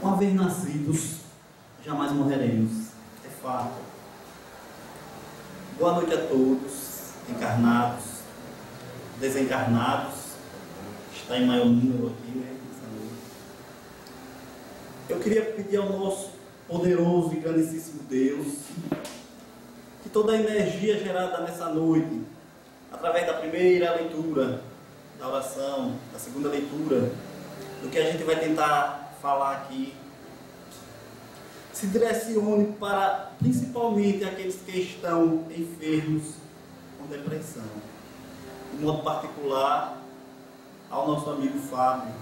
Uma vez nascidos, jamais morreremos. É fato. Boa noite a todos, encarnados, desencarnados. Está em maior número aqui, né? Nessa noite. Eu queria pedir ao nosso poderoso e grandíssimo Deus que toda a energia gerada nessa noite, através da primeira leitura da oração, da segunda leitura, do que a gente vai tentar falar aqui, se direcione para principalmente aqueles que estão enfermos com depressão. De modo particular, ao nosso amigo Fábio,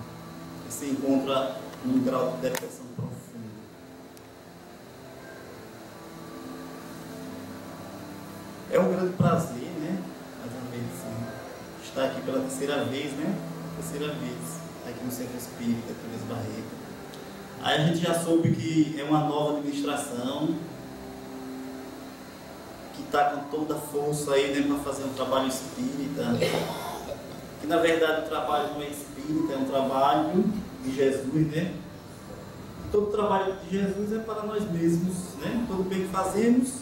que se encontra num grau de depressão profunda. É um grande prazer, né? Mais uma vez, estar aqui pela terceira vez, né? Terceira vez, aqui no Centro Espírita, Torres Barreto. Aí a gente já soube que é uma nova administração, que está com toda a força aí, né, para fazer um trabalho espírita. Que na verdade o trabalho não é espírita, é um trabalho de Jesus, né? Todo o trabalho de Jesus é para nós mesmos, né? Todo bem que fazemos,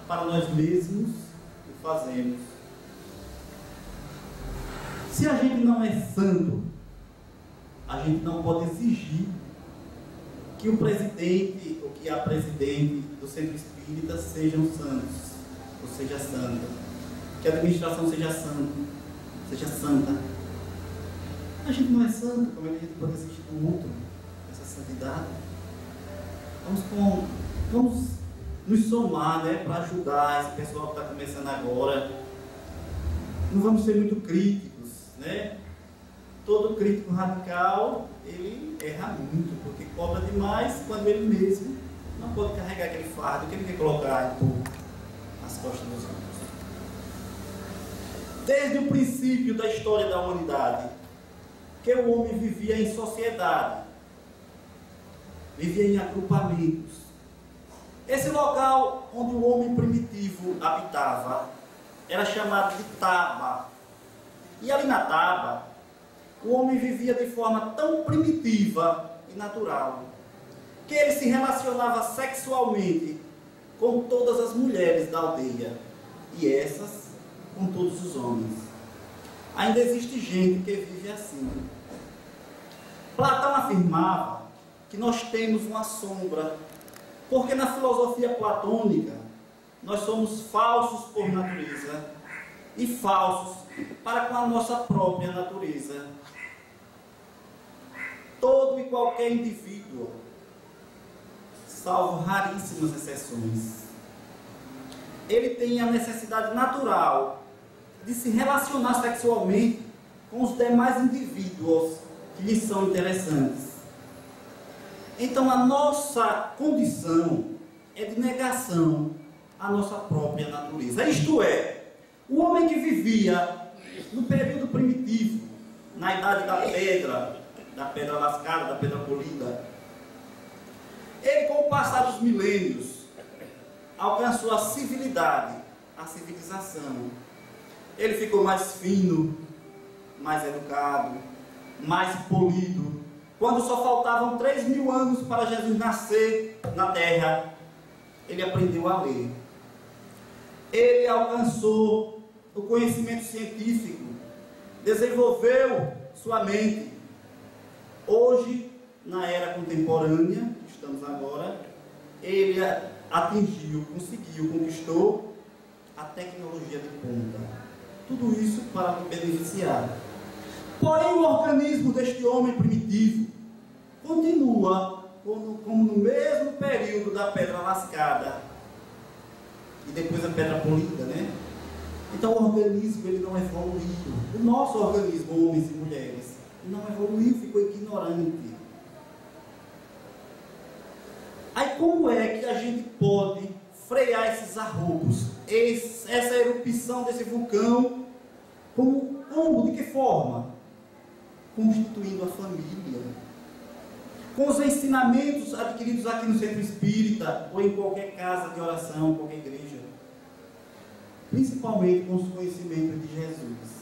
para nós mesmos o fazemos. Se a gente não é santo, a gente não pode exigir que o presidente ou que a presidente do Centro Espírita sejam santos, ou seja santa, que a administração seja santa. A gente não é santo, como é que a gente pode exigir do outro essa santidade? Vamos nos somar, né, para ajudar esse pessoal que está começando agora. Não vamos ser muito críticos, né? Todo crítico radical, ele erra muito, porque cobra demais quando ele mesmo não pode carregar aquele fardo que ele quer colocar nas costas dos outros. Desde o princípio da história da humanidade, que o homem vivia em sociedade, vivia em agrupamentos. Esse local onde o homem primitivo habitava era chamado de taba. E ali na taba, o homem vivia de forma tão primitiva e natural, que ele se relacionava sexualmente com todas as mulheres da aldeia, e essas com todos os homens. Ainda existe gente que vive assim. Platão afirmava que nós temos uma sombra, porque na filosofia platônica nós somos falsos por natureza e falsos para com a nossa própria natureza. Todo e qualquer indivíduo, salvo raríssimas exceções, ele tem a necessidade natural de se relacionar sexualmente com os demais indivíduos que lhe são interessantes. Então a nossa condição é de negação à nossa própria natureza. Isto é, o homem que vivia no período primitivo, na idade da pedra lascada, da pedra polida, ele, com o passar dos milênios, alcançou a civilidade, a civilização. Ele ficou mais fino, mais educado, mais polido. Quando só faltavam 3.000 anos para Jesus nascer na terra, ele aprendeu a ler. Ele alcançou o conhecimento científico, desenvolveu sua mente. Hoje, na era contemporânea, que estamos agora, ele atingiu, conseguiu, conquistou a tecnologia de ponta. Tudo isso para nos beneficiar. Porém, o organismo deste homem primitivo continua como no mesmo período da pedra lascada e depois a pedra polida, né? Então o organismo, ele não evoluiu. O nosso organismo, homens e mulheres, não evoluiu, ficou ignorante. Aí como é que a gente pode frear esses arroubos, essa erupção desse vulcão? Como? De que forma? Constituindo a família, com os ensinamentos adquiridos aqui no Centro Espírita ou em qualquer casa de oração, qualquer igreja, principalmente com os conhecimentos de Jesus.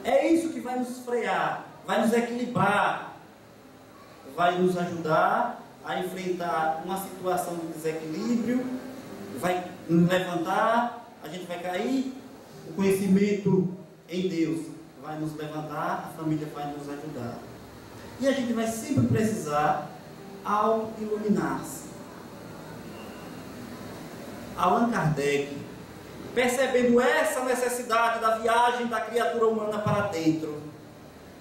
É isso que vai nos frear, vai nos equilibrar, vai nos ajudar a enfrentar uma situação de desequilíbrio, vai nos levantar, a gente vai cair, o conhecimento em Deus vai nos levantar, a família vai nos ajudar. E a gente vai sempre precisar auto-iluminar-se. Allan Kardec, percebendo essa necessidade da viagem da criatura humana para dentro,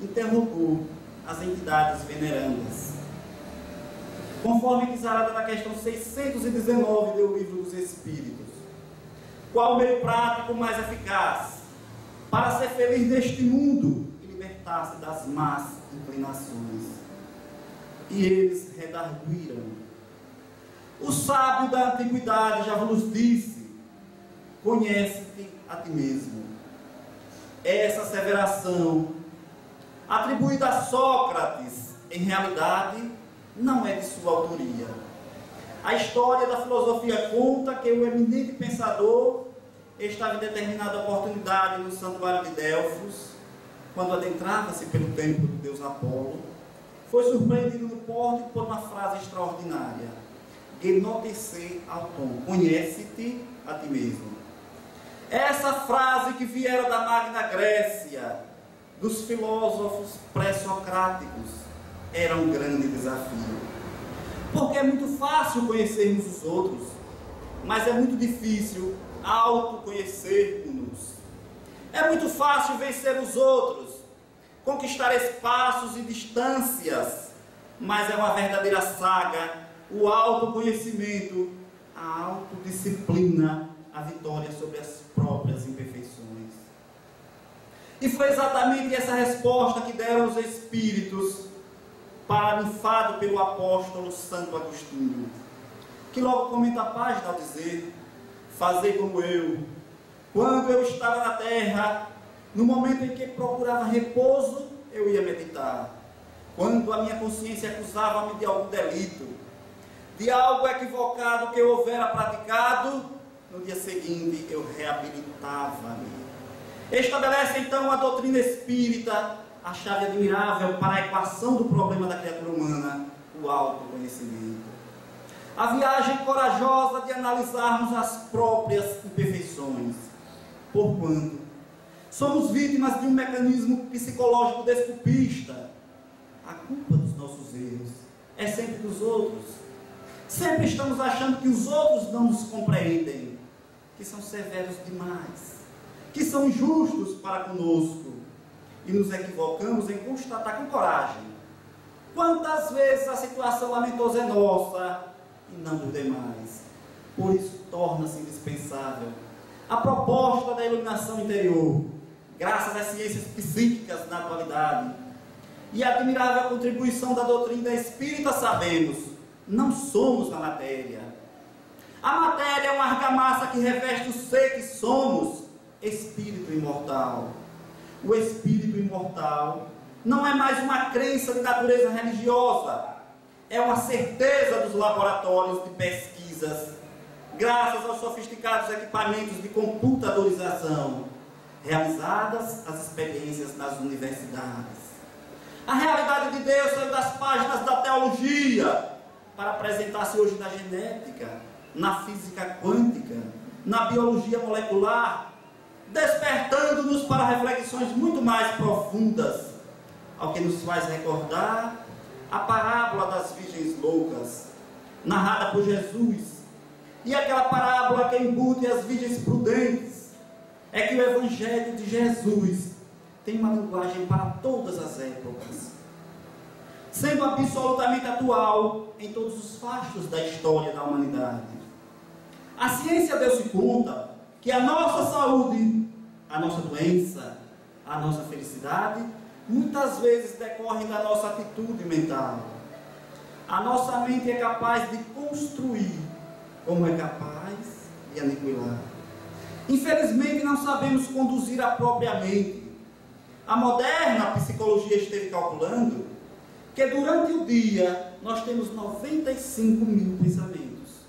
interrogou as entidades venerandas. Conforme Kizarada na questão 619 do Livro dos Espíritos, qual o meio prático mais eficaz para ser feliz neste mundo e libertar-se das más inclinações? E eles redarguiram: o sábio da antiguidade já vos disse, conhece-te a ti mesmo. Essa asseveração, atribuída a Sócrates, em realidade não é de sua autoria. A história da filosofia conta que o eminente pensador estava em determinada oportunidade no santuário de Delfos, quando adentrava-se pelo templo do deus Apolo, foi surpreendido no pórtico por uma frase extraordinária: Genotece auton, conhece-te a ti mesmo. Essa frase que viera da Magna Grécia, dos filósofos pré-socráticos, era um grande desafio. Porque é muito fácil conhecermos os outros, mas é muito difícil autoconhecermos. É muito fácil vencer os outros, conquistar espaços e distâncias, mas é uma verdadeira saga o autoconhecimento, a autodisciplina, a vitória sobre as próprias imperfeições. E foi exatamente essa resposta que deram os Espíritos paraninfado pelo apóstolo Santo Agostinho, que logo comenta a página ao dizer: fazei como eu, quando eu estava na terra, no momento em que procurava repouso, eu ia meditar. Quando a minha consciência acusava-me de algum delito, de algo equivocado que eu houvera praticado, no dia seguinte eu reabilitava-me. Estabelece então a doutrina espírita a chave admirável para a equação do problema da criatura humana, o autoconhecimento. A viagem corajosa de analisarmos as próprias imperfeições, porquanto somos vítimas de um mecanismo psicológico desculpista. A culpa dos nossos erros é sempre dos outros. Sempre estamos achando que os outros não nos compreendem, que são severos demais, que são injustos para conosco, e nos equivocamos em constatar com coragem quantas vezes a situação lamentosa é nossa e não dos demais. Por isso torna-se indispensável a proposta da iluminação interior, graças às ciências psíquicas na atualidade, e a admirável contribuição da doutrina espírita. Sabemos, não somos a matéria. A matéria é uma argamassa que reveste o ser que somos, espírito imortal. O espírito imortal não é mais uma crença de natureza religiosa, é uma certeza dos laboratórios de pesquisas, graças aos sofisticados equipamentos de computadorização, realizadas as experiências nas universidades. A realidade de Deus saiu das páginas da teologia para apresentar-se hoje na genética, na física quântica, na biologia molecular, despertando-nos para reflexões muito mais profundas, ao que nos faz recordar a parábola das virgens loucas, narrada por Jesus, e aquela parábola que embute as virgens prudentes. É que o Evangelho de Jesus tem uma linguagem para todas as épocas, sendo absolutamente atual em todos os fastos da história da humanidade. A ciência deu-se conta que a nossa saúde, a nossa doença, a nossa felicidade, muitas vezes decorrem da nossa atitude mental. A nossa mente é capaz de construir, como é capaz de aniquilar. Infelizmente não sabemos conduzir a própria mente. A moderna psicologia esteve calculando que durante o dia nós temos 95 mil pensamentos,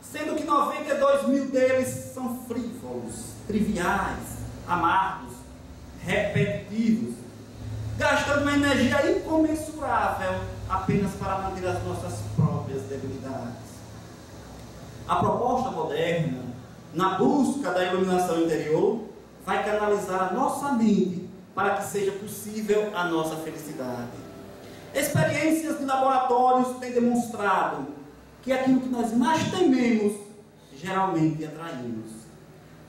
sendo que 92 mil deles são frívolos, triviais, amargos, repetitivos, gastando uma energia incomensurável apenas para manter as nossas próprias debilidades. A proposta moderna, na busca da iluminação interior, vai canalizar a nossa mente para que seja possível a nossa felicidade. Experiências de laboratórios têm demonstrado que aquilo que nós mais tememos, geralmente atraímos.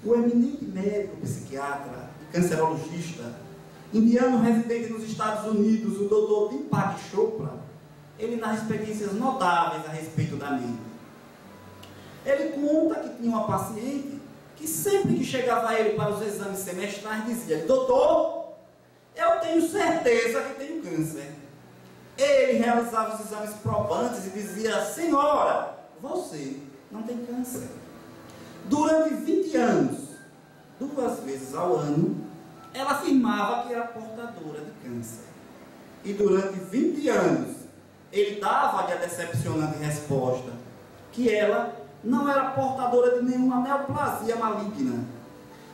O eminente médico psiquiatra e cancerologista indiano residente nos Estados Unidos, o Dr. Deepak Chopra, ele narra experiências notáveis a respeito da mente. Ele conta que tinha uma paciente que sempre que chegava ele para os exames semestrais dizia: doutor, eu tenho certeza que tenho câncer. Ele realizava os exames probantes e dizia: senhora, você não tem câncer. Durante 20 anos, 2 vezes ao ano, ela afirmava que era portadora de câncer. E durante 20 anos, ele dava-lhe a decepcionante resposta que ela não era portadora de nenhuma neoplasia maligna.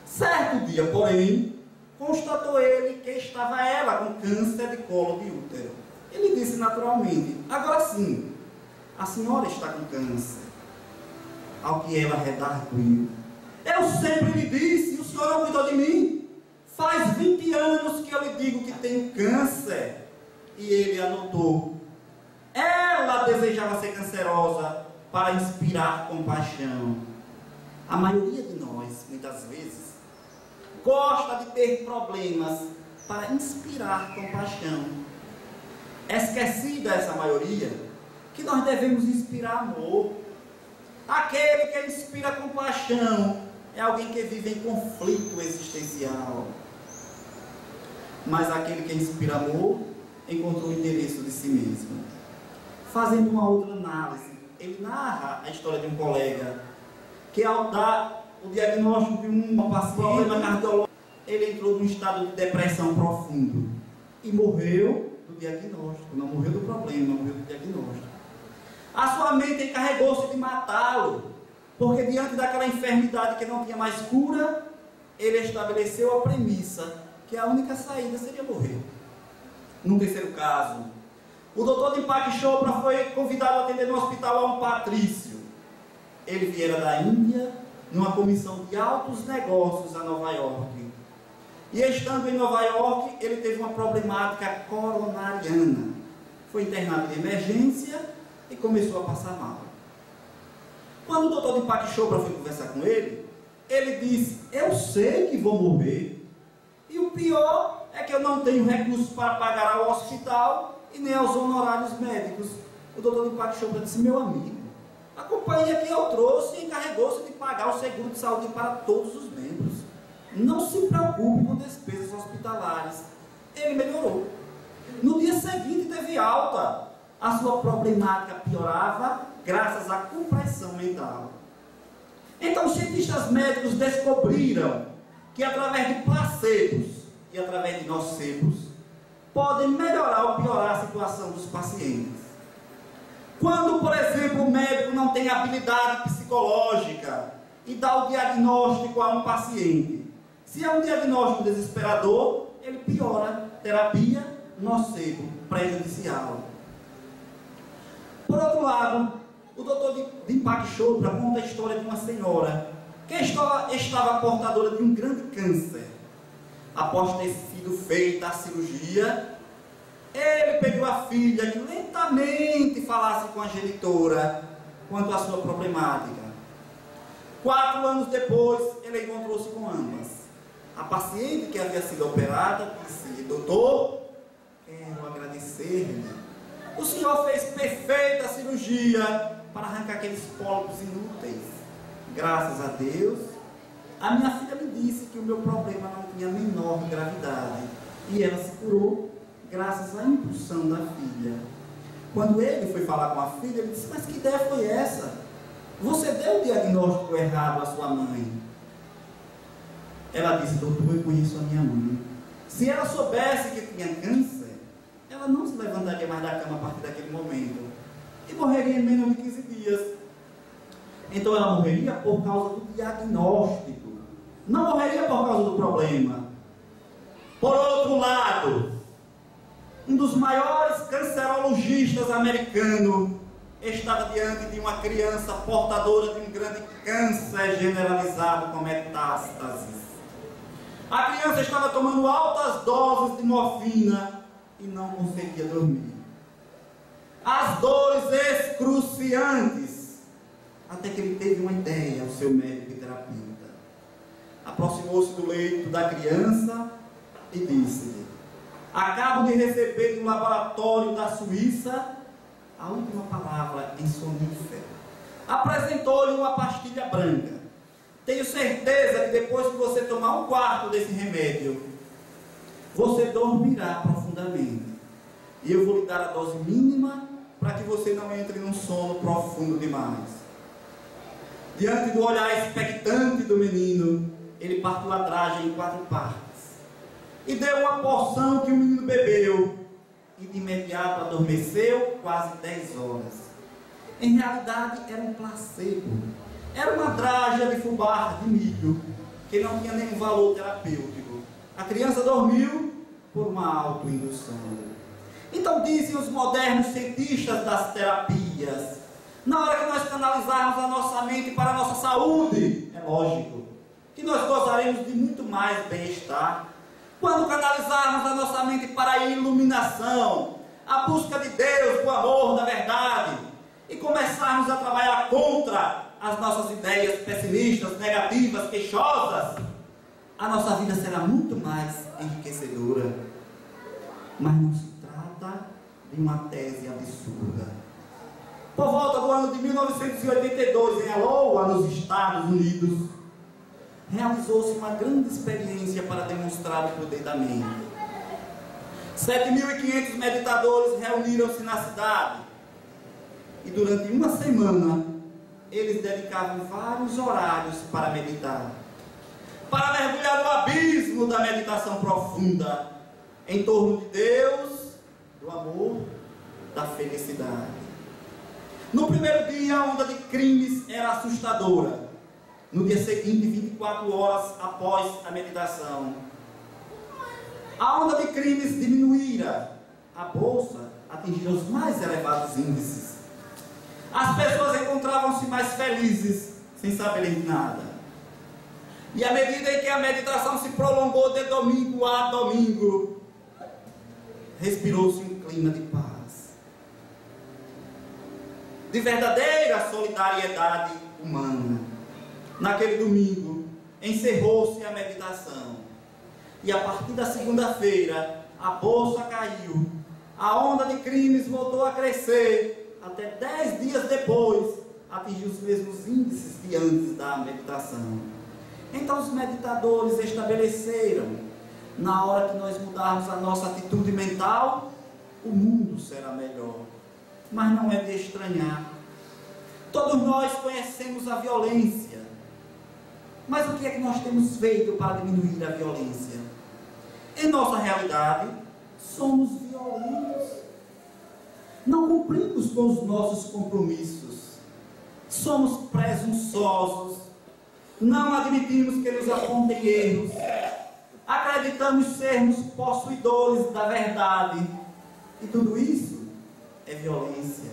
Certo dia, porém, constatou ele que estava ela com câncer de colo de útero. Ele disse naturalmente: agora sim, a senhora está com câncer. Ao que ela redarguiu: eu sempre lhe disse, o senhor não cuidou de mim. Faz 20 anos que eu lhe digo que tenho câncer. E ele anotou: ela desejava ser cancerosa para inspirar compaixão. A maioria de nós, muitas vezes, gosta de ter problemas para inspirar compaixão. Esquecida essa maioria, que nós devemos inspirar amor. Aquele que inspira compaixão é alguém que vive em conflito existencial. Mas aquele que inspira amor encontrou o interesse de si mesmo. Fazendo uma outra análise, ele narra a história de um colega que, ao dar o diagnóstico de um problema cardiológico, ele entrou num estado de depressão profundo e morreu do diagnóstico. Não morreu do problema, morreu do diagnóstico. A sua mente encarregou-se de matá-lo, porque diante daquela enfermidade que não tinha mais cura, ele estabeleceu a premissa que a única saída seria morrer. Num terceiro caso, o Dr. Deepak Chopra foi convidado a atender no hospital a um patrício. Ele viera da Índia, numa comissão de altos negócios a Nova York. E estando em Nova York, ele teve uma problemática coronariana. Foi internado de emergência e começou a passar mal. Quando o Dr. Deepak Chopra foi conversar com ele, ele disse: eu sei que vou morrer. E o pior é que eu não tenho recursos para pagar ao hospital e nem aos honorários médicos. O Dr. Deepak Chopra disse: meu amigo, a companhia que eu trouxe encarregou-se de pagar o seguro de saúde para todos os membros. Não se preocupe com despesas hospitalares. Ele melhorou. No dia seguinte teve alta. A sua problemática piorava graças à compressão mental. Então os cientistas médicos descobriram que através de placebos e através de nocebos podem melhorar ou piorar a situação dos pacientes. Quando, por exemplo, o médico não tem habilidade psicológica e dá o diagnóstico a um paciente, se é um diagnóstico desesperador, ele piora. Terapia, nocebo, prejudicial. Por outro lado, o Dr. Deepak Chopra conta a história de uma senhora que estava portadora de um grande câncer. Após ter sido feita a cirurgia, ele pediu à filha que lentamente falasse com a genitora quanto à sua problemática. 4 anos depois, ele encontrou-se com ambas. A paciente que havia sido operada disse: doutor, quero agradecer-lhe. O senhor fez perfeita cirurgia para arrancar aqueles pólipos inúteis. Graças a Deus, a minha filha me disse que o meu problema não tinha a menor gravidade. E ela se curou graças à impulsão da filha. Quando ele foi falar com a filha, ele disse: mas que ideia foi essa? Você deu o diagnóstico errado à sua mãe. Ela disse: doutor, eu conheço a minha mãe. Se ela soubesse que tinha câncer, ela não se levantaria mais da cama a partir daquele momento e morreria em menos de 15 dias. Então ela morreria por causa do diagnóstico, não morreria por causa do problema. Por outro lado, um dos maiores cancerologistas americanos, estava diante de uma criança portadora de um grande câncer generalizado com metástases. A criança estava tomando altas doses de morfina e não conseguia dormir. As dores excruciantes, até que ele teve uma ideia, o seu médico e terapeuta. Aproximou-se do leito da criança e disse-lhe: acabo de receber de um laboratório da Suíça a última palavra em sonífero. Apresentou-lhe uma pastilha branca. Tenho certeza que depois que você tomar um quarto desse remédio, você dormirá profundamente. E eu vou lhe dar a dose mínima para que você não entre num sono profundo demais. Diante do olhar expectante do menino, ele partiu a dragem em 4 partes e deu uma porção que o menino bebeu, e de imediato adormeceu quase 10 horas. Em realidade era um placebo, era uma draga de fubá de milho, que não tinha nenhum valor terapêutico. A criança dormiu por uma autoindução. Então dizem os modernos cientistas das terapias, na hora que nós canalizarmos a nossa mente para a nossa saúde, é lógico que nós gozaremos de muito mais bem-estar. Quando canalizarmos a nossa mente para a iluminação, a busca de Deus, do amor, da verdade, e começarmos a trabalhar contra as nossas ideias pessimistas, negativas, queixosas, a nossa vida será muito mais enriquecedora. Mas não se trata de uma tese absurda. Por volta do ano de 1982, em Iowa, nos Estados Unidos, realizou-se uma grande experiência para demonstrar o poder da mente. 7.500 meditadores reuniram-se na cidade e durante uma semana eles dedicavam vários horários para meditar, para mergulhar no abismo da meditação profunda em torno de Deus, do amor, da felicidade. No primeiro dia a onda de crimes era assustadora. No dia seguinte, 24 horas após a meditação, a onda de crimes diminuíra. A bolsa atingia os mais elevados índices. As pessoas encontravam-se mais felizes, sem saberem de nada. E à medida em que a meditação se prolongou de domingo a domingo, respirou-se um clima de paz, de verdadeira solidariedade humana. Naquele domingo, encerrou-se a meditação. E a partir da segunda-feira, a bolsa caiu. A onda de crimes voltou a crescer. Até 10 dias depois, atingiu os mesmos índices de antes da meditação. Então os meditadores estabeleceram: na hora que nós mudarmos a nossa atitude mental, o mundo será melhor. Mas não é de estranhar. Todos nós conhecemos a violência. Mas o que é que nós temos feito para diminuir a violência? Em nossa realidade, somos violentos. Não cumprimos com os nossos compromissos. Somos presunçosos. Não admitimos que nos apontem erros. Acreditamos sermos possuidores da verdade. E tudo isso é violência.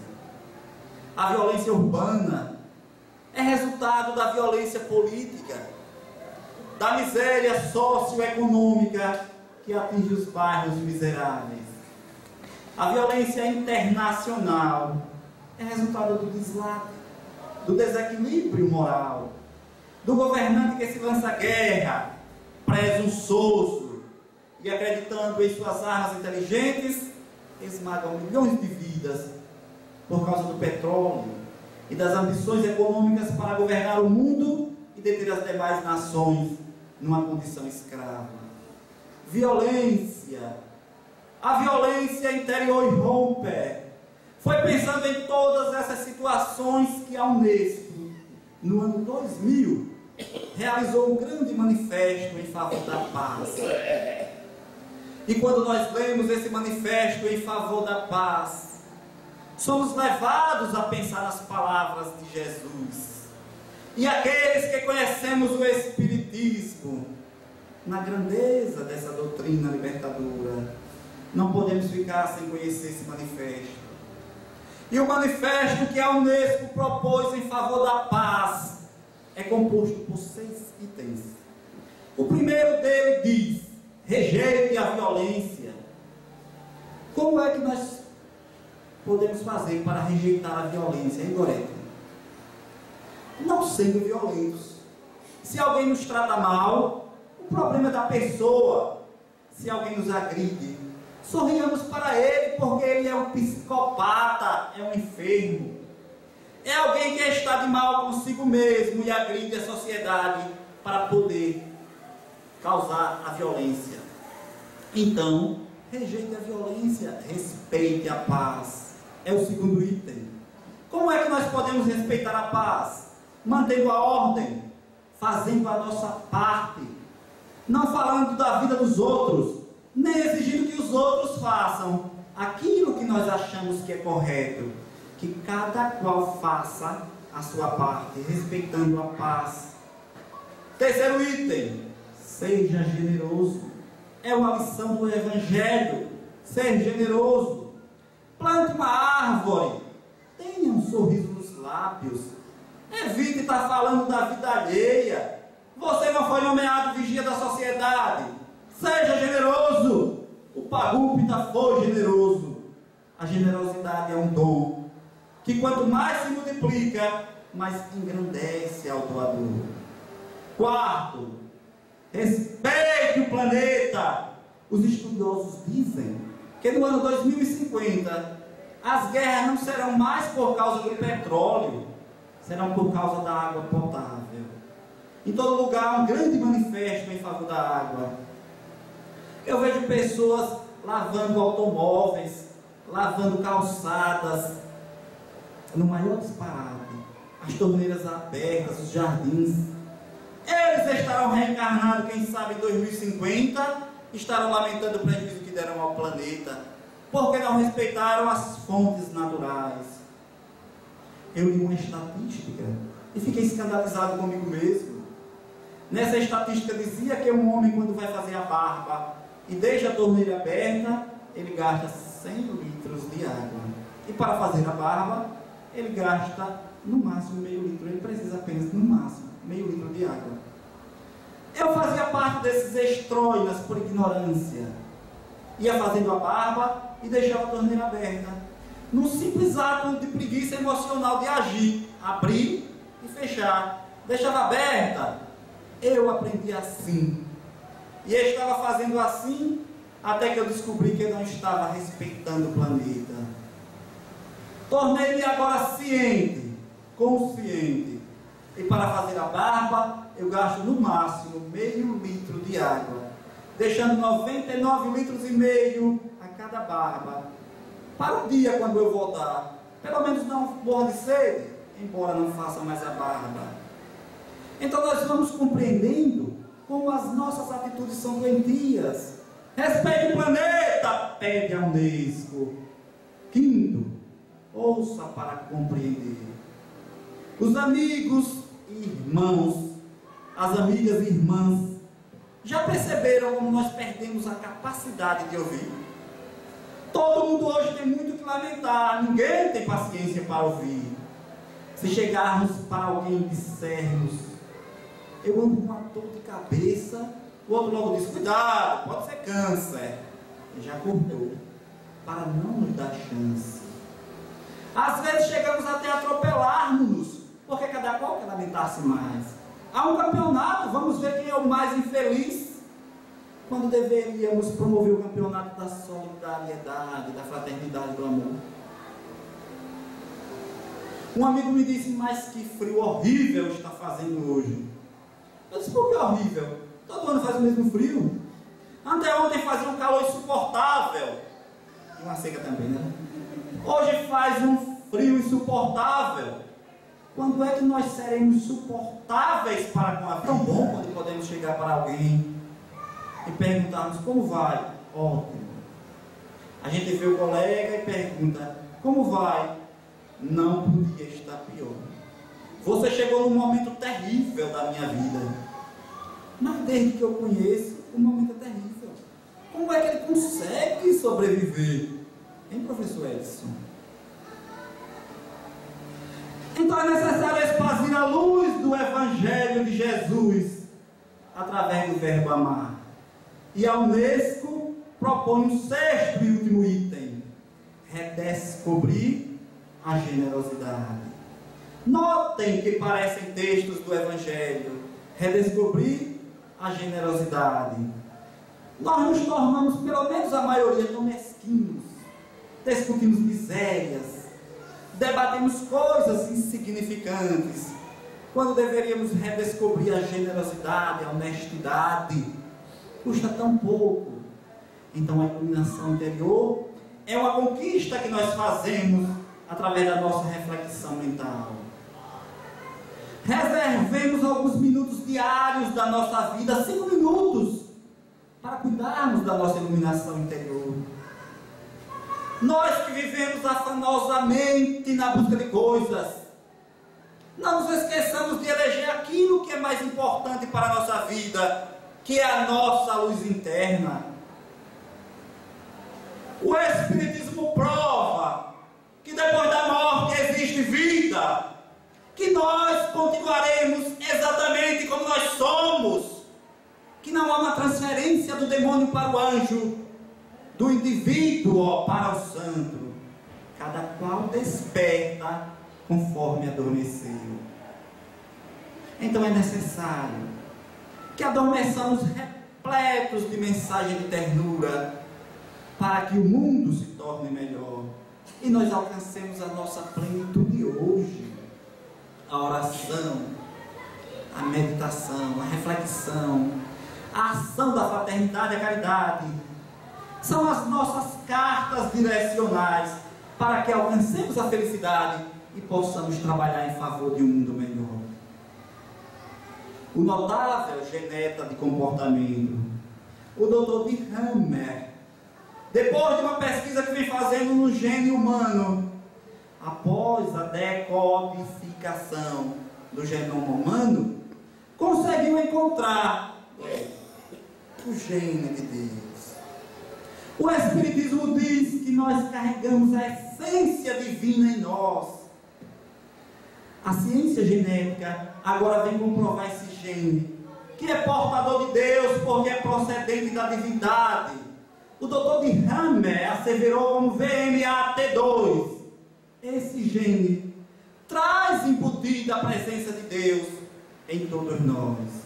A violência urbana é resultado da violência política, da miséria socioeconômica que atinge os bairros miseráveis. A violência internacional é resultado do deslate, do desequilíbrio moral, do governante que se lança à guerra, presunçoso, e acreditando em suas armas inteligentes, esmagam milhões de vidas por causa do petróleo e das ambições econômicas para governar o mundo e deter as demais nações numa condição escrava. Violência. A violência interior irrompe. Foi pensando em todas essas situações que a Unesco, no ano 2000, realizou um grande manifesto em favor da paz. E quando nós lemos esse manifesto em favor da paz, somos levados a pensar nas palavras de Jesus. E aqueles que conhecemos o Espiritismo, na grandeza dessa doutrina libertadora, Não podemos ficar sem conhecer esse manifesto. E o manifesto que a Unesco propôs em favor da paz é composto por 6 itens. O primeiro dele diz: rejeite a violência. Como é que nós podemos fazer para rejeitar a violência, hein, Gorete? Não sendo violentos. Se alguém nos trata mal, o problema é da pessoa. Se alguém nos agride, sorriamos para ele, porque ele é um psicopata, é um enfermo. É alguém que está de mal consigo mesmo e agride a sociedade para poder causar a violência. Então, rejeite a violência, respeite a paz. É o segundo item. Como é que nós podemos respeitar a paz? Mantendo a ordem, fazendo a nossa parte, não falando da vida dos outros, nem exigindo que os outros façam aquilo que nós achamos que é correto. Que cada qual faça a sua parte, respeitando a paz. Terceiro item: seja generoso. É uma lição do Evangelho. Ser generoso. Plante uma árvore. Tenha um sorriso nos lábios. Evite estar falando da vida alheia. Você não foi nomeado vigia da sociedade. Seja generoso. O Parrúpita foi generoso. A generosidade é um dom que quanto mais se multiplica, mais engrandece ao doador. Quarto, respeite o planeta. Os estudiosos dizem que no ano 2050 as guerras não serão mais por causa do petróleo, serão por causa da água potável. Em todo lugar há um grande manifesto em favor da água. Eu vejo pessoas lavando automóveis, lavando calçadas, no maior disparate, as torneiras abertas, os jardins. Eles estarão reencarnados, quem sabe em 2050, estarão lamentando o prejuízo que deram ao planeta, porque não respeitaram as fontes naturais. Eu li uma estatística e fiquei escandalizado comigo mesmo. Nessa estatística dizia que um homem, quando vai fazer a barba e deixa a torneira aberta, ele gasta 100 litros de água. E para fazer a barba, ele gasta no máximo meio litro. Ele precisa apenas, no máximo, meio litro de água. Eu fazia parte desses estróinas por ignorância. Ia fazendo a barba e deixava a torneira aberta. Num simples ato de preguiça emocional de agir, abrir e fechar. Deixava aberta. Eu aprendi assim. E eu estava fazendo assim até que eu descobri que eu não estava respeitando o planeta. Tornei-me agora ciente, consciente. E para fazer a barba, eu gasto no máximo meio litro de água, deixando 99 litros e meio a cada barba. Para o dia quando eu voltar, pelo menos não morra de sede, embora não faça mais a barba. Então nós vamos compreendendo como as nossas atitudes são doentias. Respeite o planeta, pede a Unesco. Quinto, ouça para compreender. Os amigos e irmãos, as amigas e irmãs, já perceberam como nós perdemos a capacidade de ouvir? Todo mundo hoje tem muito que lamentar, ninguém tem paciência para ouvir. Se chegarmos para alguém e dissermos: eu ando com uma dor de cabeça, o outro logo diz: cuidado, pode ser câncer. E já cortou, para não nos dar chance. Às vezes chegamos até a atropelarmos-nos, porque cada qual quer lamentar-se mais. Há um campeonato, vamos ver quem é o mais infeliz, quando deveríamos promover o campeonato da solidariedade, da fraternidade, do amor. Um amigo me disse: mas que frio horrível está fazendo hoje. Eu disse: por que horrível? Todo ano faz o mesmo frio. Anteontem fazia um calor insuportável. E uma seca também, né? Hoje faz um frio insuportável. Quando é que nós seremos suportáveis para com a vida? Tão bom quando podemos chegar para alguém e perguntarmos: como vai? Ótimo. A gente vê o colega e pergunta: como vai? Não podia estar pior. Você chegou num momento terrível da minha vida. Mas desde que eu conheço, o momento é terrível. Como é que ele consegue sobreviver? Hein, professor Edson? Então é necessário expandir a luz do Evangelho de Jesus através do verbo amar. E a Unesco propõe um sexto e último item: redescobrir a generosidade. Notem que parecem textos do Evangelho. Redescobrir a generosidade. Nós nos tornamos, pelo menos a maioria, tão mesquinhos. Discutimos misérias. Debatemos coisas insignificantes, quando deveríamos redescobrir a generosidade, a honestidade. Custa tão pouco. Então a iluminação interior é uma conquista que nós fazemos através da nossa reflexão mental. Reservemos alguns minutos diários da nossa vida, 5 minutos, para cuidarmos da nossa iluminação interior. Nós que vivemos afanosamente na busca de coisas, não nos esqueçamos de eleger aquilo que é mais importante para a nossa vida, que é a nossa luz interna. O Espiritismo prova que depois da morte existe vida, que nós continuaremos exatamente como nós somos, que não há uma transferência do demônio para o anjo, do indivíduo para o santo. Cada qual desperta conforme adormeceu. Então é necessário que adormeçamos repletos de mensagem de ternura, para que o mundo se torne melhor e nós alcancemos a nossa plenitude hoje. A oração, a meditação, a reflexão, a ação da fraternidade e a caridade são as nossas cartas direcionais para que alcancemos a felicidade e possamos trabalhar em favor de um mundo melhor. O notável geneta de comportamento, o Dr. de Hammer, depois de uma pesquisa que vem fazendo no gênio humano, após a decodificação do genoma humano, conseguiu encontrar o gene de Deus. O Espiritismo diz que nós carregamos a essência divina em nós. A ciência genética agora vem comprovar esse gene, que é portador de Deus porque é procedente da divindade. O Dr. de Hammer asseverou como VMAT2. Esse gene traz embutida a presença de Deus em todos nós.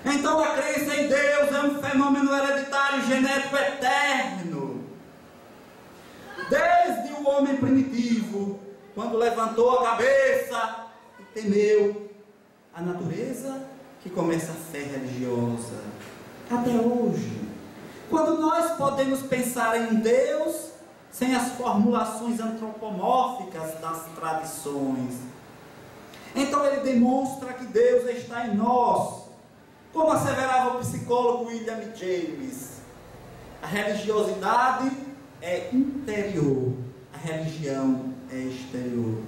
Então a crença em Deus é um fenômeno hereditário genético eterno. Desde o homem primitivo, quando levantou a cabeça e temeu a natureza, que começa a fé religiosa, até hoje, quando nós podemos pensar em Deus sem as formulações antropomórficas das tradições. Então ele demonstra que Deus está em nós, como asseverava o psicólogo William James. A religiosidade é interior, a religião é exterior.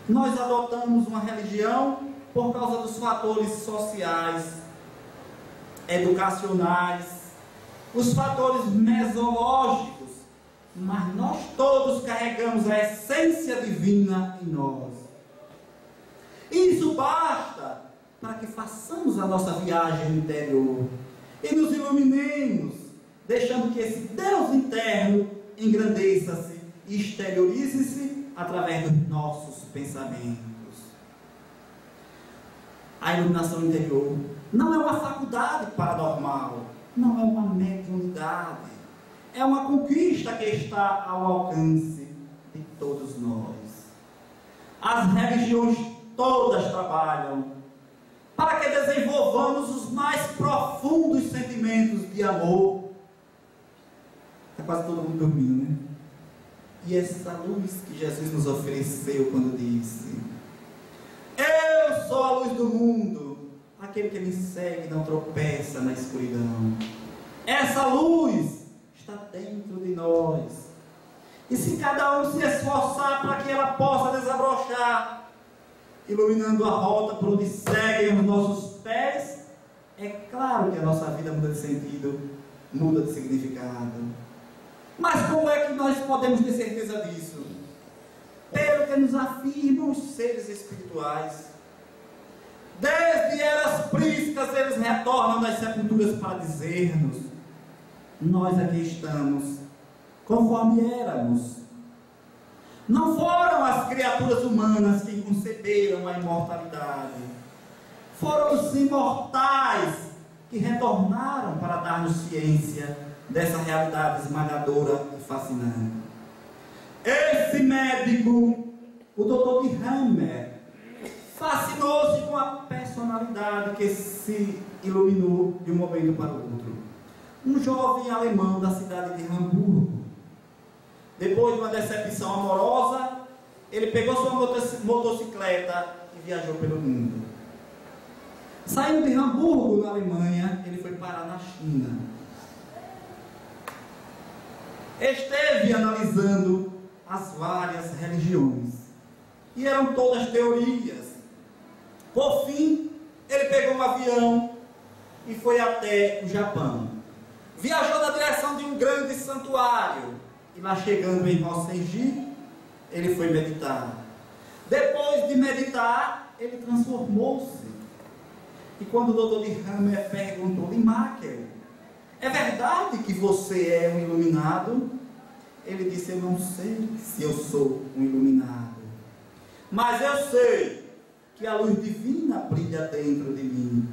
Nós adotamos uma religião por causa dos fatores sociais, educacionais, os fatores mesológicos, mas nós todos carregamos a essência divina em nós. Isso basta para que façamos a nossa viagem interior e nos iluminemos, deixando que esse Deus interno engrandeça-se e exteriorize-se através dos nossos pensamentos. A iluminação interior não é uma faculdade paranormal, não é uma mediunidade, é uma conquista que está ao alcance de todos nós. As religiões todas trabalham para que desenvolvamos os mais profundos sentimentos de amor. Está quase todo mundo dormindo, né? E essa luz que Jesus nos ofereceu quando disse: eu sou a luz do mundo, aquele que me segue não tropeça na escuridão. Essa luz está dentro de nós, e se cada um se esforçar para que ela possa desabrochar, iluminando a rota por onde seguem os nossos pés, é claro que a nossa vida muda de sentido muda de significado. Mas como é que nós podemos ter certeza disso? Pelo que nos afirmam os seres espirituais. Desde eras priscas eles retornam das sepulturas para dizer-nos: nós aqui estamos, conforme éramos. Não foram as criaturas humanas que conceberam a imortalidade. Foram os imortais que retornaram para dar-nos ciência dessa realidade esmagadora e fascinante. Esse médico, o Dr. de Hammer, fascinou-se com a personalidade que se iluminou de um momento para o outro. Um jovem alemão da cidade de Hamburgo. Depois de uma decepção amorosa, ele pegou sua motocicleta e viajou pelo mundo. Saindo de Hamburgo, na Alemanha, ele foi parar na China. Esteve analisando as várias religiões, e eram todas teorias. Por fim, ele pegou um avião e foi até o Japão. Viajou na direção de um grande santuário, e lá chegando em Hosenji, ele foi meditar. Depois de meditar, ele transformou-se. E quando o Dr. de Hammer perguntou: Limakel, é verdade que você é um iluminado? Ele disse: eu não sei se eu sou um iluminado, mas eu sei que a luz divina brilha dentro de mim.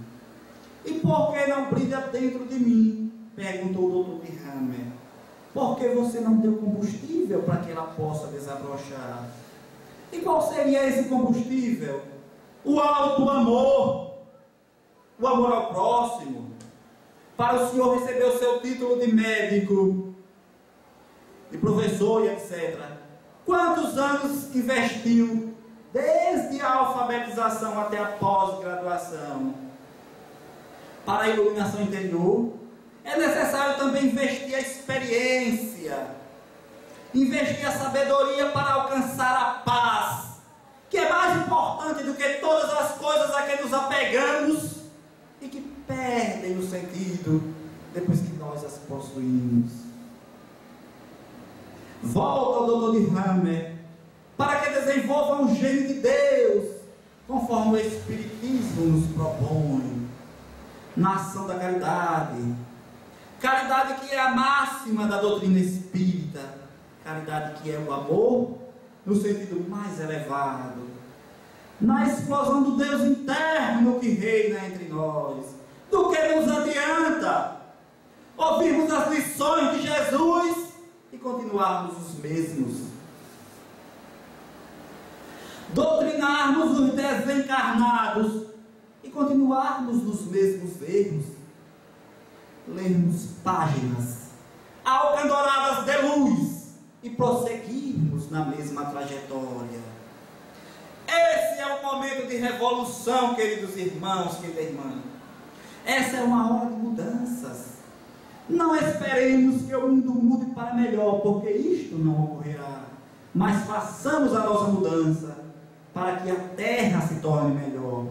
E por que não brilha dentro de mim? Perguntou o Dr. de Hammer. Porque você não deu combustível para que ela possa desabrochar. E qual seria esse combustível? O alto amor. O amor ao próximo. Para o senhor receber o seu título de médico, de professor e etc. Quantos anos investiu desde a alfabetização até a pós-graduação? Para a iluminação interior, é necessário também investir a experiência, investir a sabedoria para alcançar a paz, que é mais importante do que todas as coisas a que nos apegamos e que perdem o sentido depois que nós as possuímos. Volta ao Dr. de Hammer para que desenvolva um gênio de Deus, conforme o Espiritismo nos propõe, na ação da caridade. Caridade que é a máxima da doutrina espírita, caridade que é o amor no sentido mais elevado, na explosão do Deus interno que reina entre nós. Do que nos adianta ouvirmos as lições de Jesus e continuarmos os mesmos? Doutrinarmos os desencarnados e continuarmos nos mesmos erros? Lermos páginas alcandoradas de luz e prosseguirmos na mesma trajetória. Esse é o momento de revolução, queridos irmãos, querida irmã. Essa é uma hora de mudanças. Não esperemos que o mundo mude para melhor, porque isto não ocorrerá. Mas façamos a nossa mudança para que a terra se torne melhor.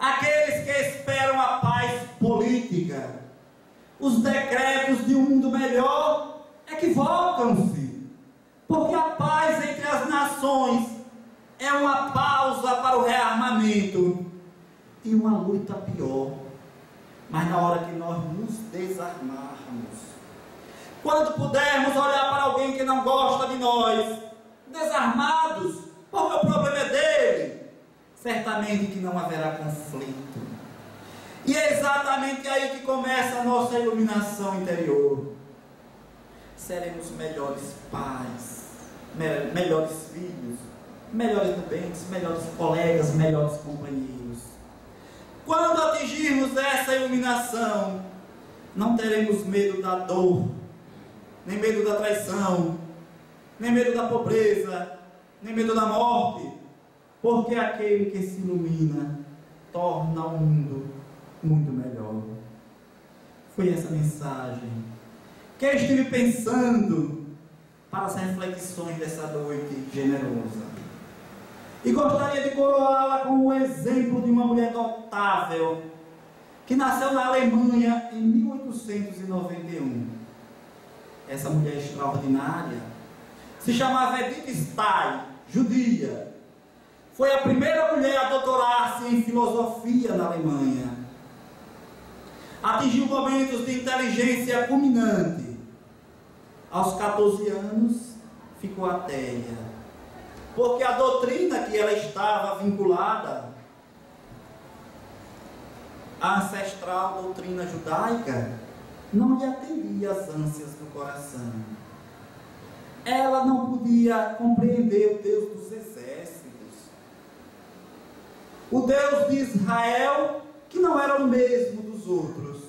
Aqueles que esperam a paz política, os decretos de um mundo melhor, equivocam-se, porque a paz entre as nações é uma pausa para o rearmamento e uma luta pior. Mas na hora que nós nos desarmarmos, quando pudermos olhar para alguém que não gosta de nós, desarmados, porque o problema é dele, certamente que não haverá conflito. E é exatamente aí que começa a nossa iluminação interior. Seremos melhores pais, melhores filhos, melhores doentes, melhores colegas, melhores companheiros. Quando atingirmos essa iluminação, não teremos medo da dor, nem medo da traição, nem medo da pobreza, nem medo da morte, porque aquele que se ilumina torna o mundo muito melhor. Foi essa mensagem que eu estive pensando para as reflexões dessa noite generosa. E gostaria de coroá-la com o exemplo de uma mulher notável que nasceu na Alemanha em 1891. Essa mulher extraordinária se chamava Edith Stein, judia. Foi a primeira mulher a doutorar-se em filosofia na Alemanha. Atingiu momentos de inteligência culminante. Aos 14 anos, ficou ateia, porque a doutrina que ela estava vinculada, a ancestral doutrina judaica, não lhe atendia às ânsias do coração. Ela não podia compreender o Deus dos exércitos, o Deus de Israel, que não era o mesmo dos outros.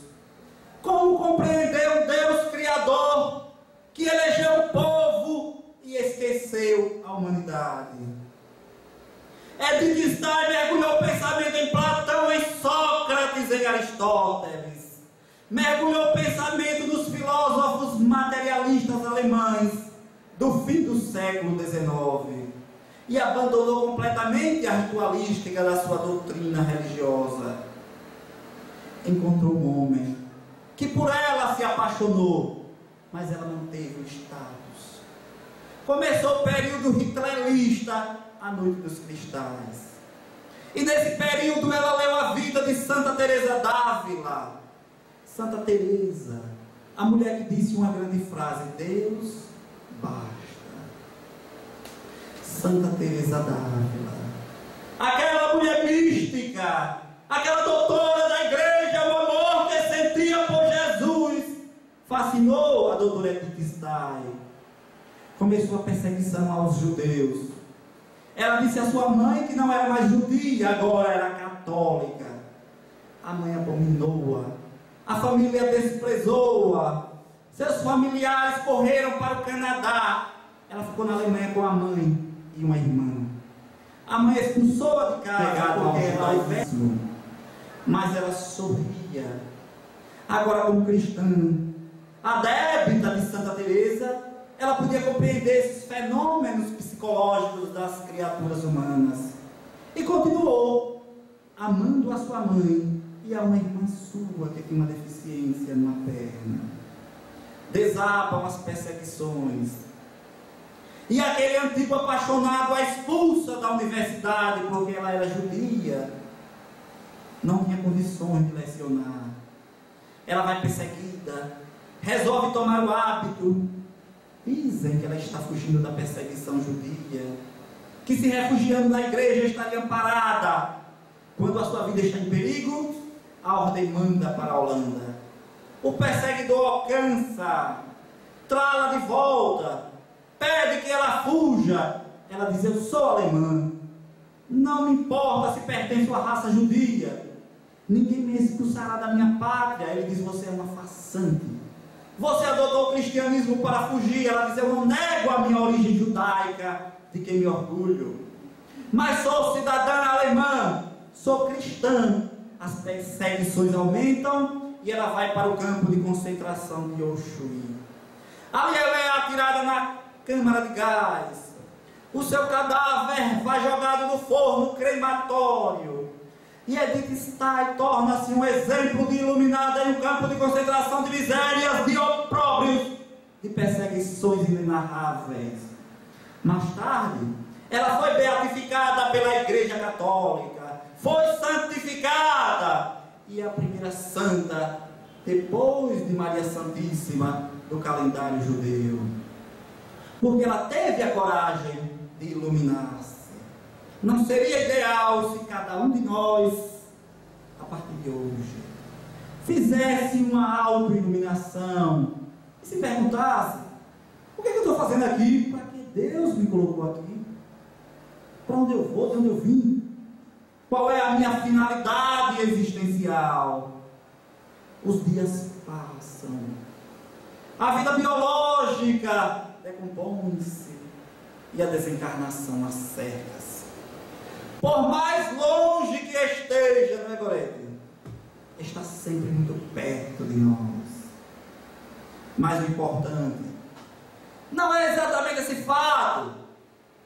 Como compreender o Deus Criador, que elegeu o povo e esqueceu a humanidade? Edith Stein mergulhou o pensamento em Platão, em Sócrates, em Aristóteles. Mergulhou o pensamento dos filósofos materialistas alemães do fim do século XIX. E abandonou completamente a ritualística da sua doutrina religiosa. Encontrou um homem que por ela se apaixonou, mas ela não teve o status. Começou o período hitlerista, a noite dos cristais. E nesse período ela leu a vida de Santa Teresa d'Ávila. Santa Teresa, a mulher que disse uma grande frase: Deus basta. Santa Teresa d'Ávila, aquela mulher mística, aquela doutora da igreja, o amor que sentia por Jesus, fascinou a doutora Edith Stein. Começou a perseguição aos judeus. Ela disse à sua mãe que não era mais judia, agora era católica. A mãe abominou-a, a família desprezou-a, seus familiares correram para o Canadá. Ela ficou na Alemanha com a mãe e uma irmã. A mãe expulsou-a de casa porque era judaísmo, mas ela sorria. Agora, como cristã, a débita de Santa Teresa, ela podia compreender esses fenômenos psicológicos das criaturas humanas. E continuou amando a sua mãe e a uma irmã sua que tinha uma deficiência numa perna. Desabam as perseguições. E aquele antigo apaixonado a expulsa da universidade porque ela era judia. Não tinha condições de lecionar. Ela vai perseguida, resolve tomar o hábito. Dizem que ela está fugindo da perseguição judia, que se refugiando na igreja estaria amparada. Quando a sua vida está em perigo, a ordem manda para a Holanda. O perseguidor alcança, traz-la de volta, pede que ela fuja. Ela diz: eu sou alemã, não me importa se pertenço à raça judia, ninguém me expulsará da minha pátria. Ele diz: você é uma farsante, você adotou o cristianismo para fugir. Ela diz: eu não nego a minha origem judaica, de quem me orgulho, mas sou cidadã alemã, sou cristã. As perseguições aumentam e ela vai para o campo de concentração de Auschwitz. Ali ela é atirada na câmara de gás, o seu cadáver vai jogado no forno crematório, e Edith Stein torna-se um exemplo de iluminada em um campo de concentração de misérias, de opróbrios, de perseguições inenarráveis. Mais tarde, ela foi beatificada pela Igreja Católica, foi santificada, e é a primeira santa, depois de Maria Santíssima, do calendário judeu. Porque ela teve a coragem de iluminar-se. Não seria ideal se cada um de nós, a partir de hoje, fizesse uma auto-iluminação e se perguntasse: o que é que eu estou fazendo aqui? Para que Deus me colocou aqui? Para onde eu vou? De onde eu vim? Qual é a minha finalidade existencial? Os dias passam, a vida biológica decompõe-se e a desencarnação acerca-se. Por mais longe que esteja, não é, Gorete? Está sempre muito perto de nós. Mas o importante não é exatamente esse fato.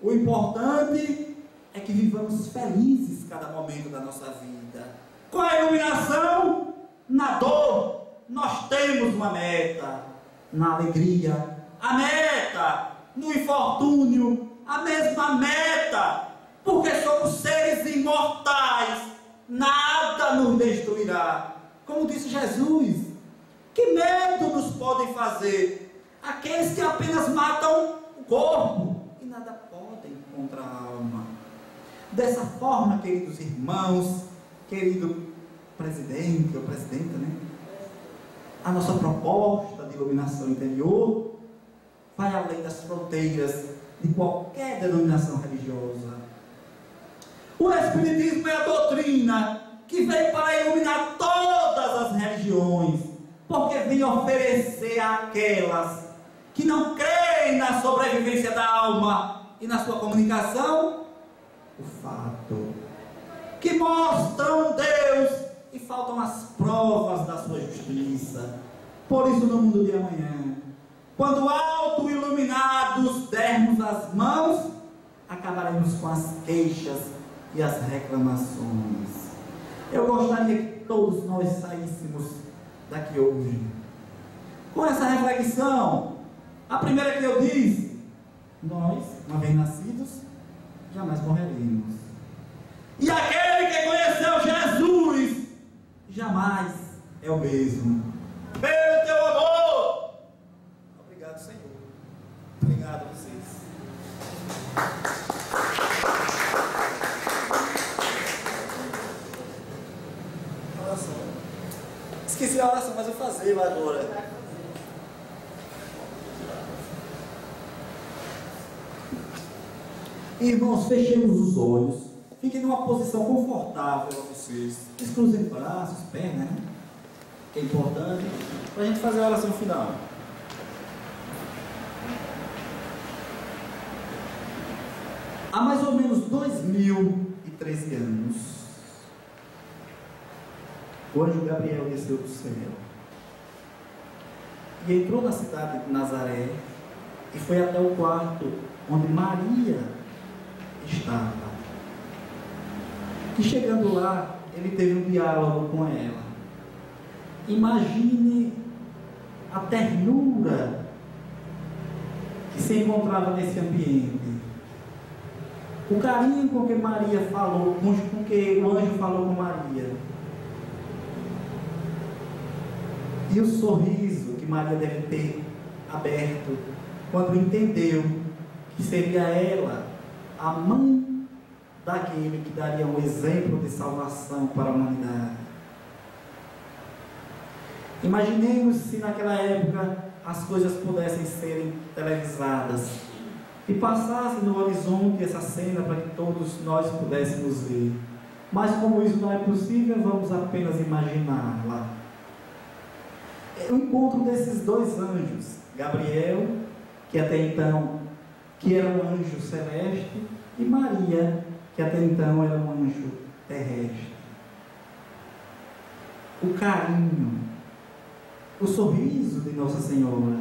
O importante é que vivamos felizes cada momento da nossa vida, com a iluminação Na dor, nós temos uma meta. Na alegria, a meta. No infortúnio, a mesma meta. Porque somos seres imortais. Nada nos destruirá. Como disse Jesus, que medo nos podem fazer aqueles que apenas matam o corpo e nada podem contra a alma. Dessa forma, queridos irmãos, querido presidente ou presidenta, né? A nossa proposta de iluminação interior vai além das fronteiras de qualquer denominação religiosa. O Espiritismo é a doutrina que veio para iluminar todas as religiões, porque vem oferecer àquelas que não creem na sobrevivência da alma e na sua comunicação, o fato, que mostram Deus e faltam as provas da sua justiça. Por isso, no mundo de amanhã, quando auto-iluminados dermos as mãos, acabaremos com as queixas e as reclamações. Eu gostaria que todos nós saíssemos daqui hoje com essa reflexão. A primeira que eu disse: nós, uma vez nascidos, jamais morreremos. E aquele que conheceu Jesus jamais é o mesmo. Pelo teu amor. Obrigado, Senhor. Obrigado a vocês. Oração. Esqueci a oração, mas eu vou fazer lá agora. Irmãos, fechemos os olhos. Fiquem numa posição confortável a vocês. Descruzem braços, pernas, né? Que é importante para a gente fazer a oração final. Há mais ou menos 2013 anos, o anjo Gabriel desceu do céu e entrou na cidade de Nazaré e foi até o quarto onde Maria estava. E chegando lá, ele teve um diálogo com ela. Imagine a ternura que se encontrava nesse ambiente, o carinho com que Maria falou, com que o anjo falou com Maria, e o sorriso que Maria deve ter aberto quando entendeu que seria ela a mãe daquele que daria um exemplo de salvação para a humanidade. Imaginemos se naquela época as coisas pudessem serem televisadas e passasse no horizonte essa cena para que todos nós pudéssemos ver. Mas como isso não é possível, vamos apenas imaginá-la. O encontro desses dois anjos, Gabriel, que até então que era um anjo celeste, e Maria, que até então era um anjo terrestre. O carinho, o sorriso de Nossa Senhora,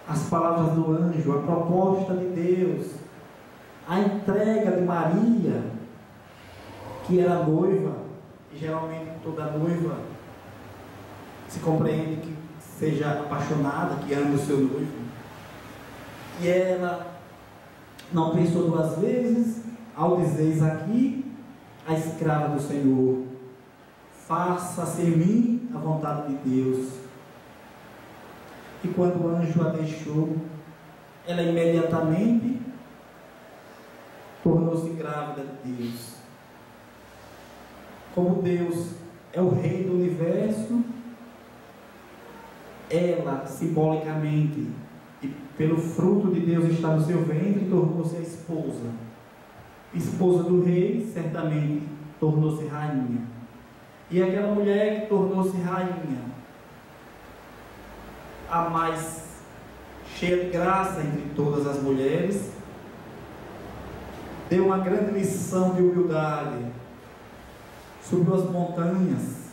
as palavras do anjo, a proposta de Deus, a entrega de Maria, que era noiva, e geralmente toda noiva se compreende que seja apaixonada, que ame o seu noivo, e ela não pensou duas vezes ao dizer: aqui a escrava do Senhor, faça-se em mim a vontade de Deus. E quando o anjo a deixou, ela imediatamente tornou-se grávida de Deus. Como Deus é o Rei do Universo, ela, simbolicamente, e pelo fruto de Deus está no seu ventre, tornou-se a esposa. Esposa do rei, certamente tornou-se rainha. E aquela mulher que tornou-se rainha, a mais cheia de graça entre todas as mulheres, deu uma grande lição de humildade, subiu as montanhas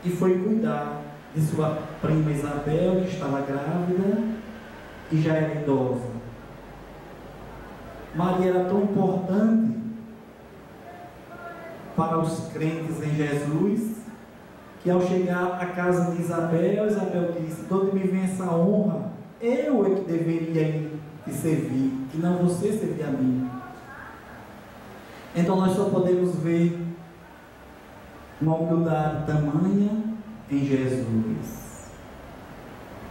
e foi cuidar de sua prima Isabel, que estava grávida e já era idosa. Maria era tão importante para os crentes em Jesus, que ao chegar à casa de Isabel, Isabel disse: de onde me vem essa honra? Eu é que deveria ir te servir, que não você servir a mim. Então nós só podemos ver uma humildade tamanha em Jesus.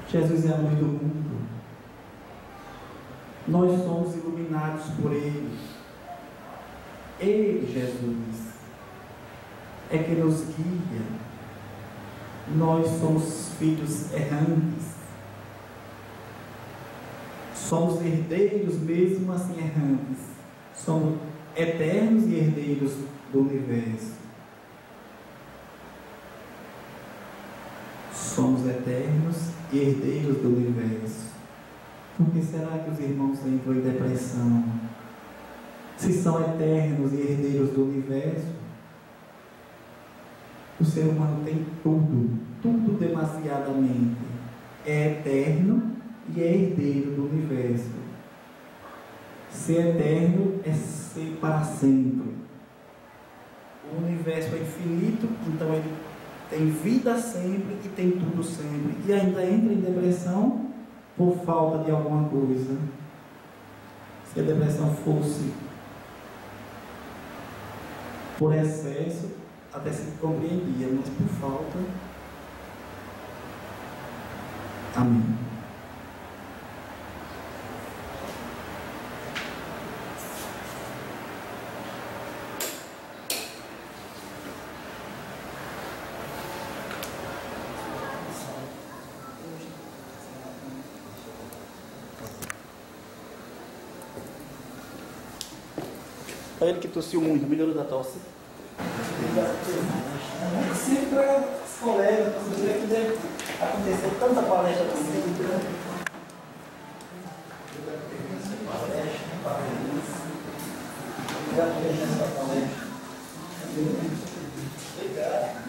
Jesus é a luz do mundo. Nós somos iluminados por Ele. Ele, Jesus, é que nos guia. Nós somos filhos errantes. Somos herdeiros mesmo assim errantes. Somos eternos e herdeiros do universo. Somos eternos e herdeiros do universo. Por que será que os irmãos entram em depressão? Se são eternos e herdeiros do universo, o ser humano tem tudo demasiadamente. É eterno e é herdeiro do universo. Ser eterno é ser para sempre. O universo é infinito, então ele tem vida sempre e tem tudo sempre. E ainda entra em depressão por falta de alguma coisa. Se a depressão fosse por excesso, até se compreendia, mas por falta. Amém. Olha ele que tossiu muito, melhorou da tosse. Sempre para os colegas, para você ver que deve acontecer tanta palestra assim. Obrigado.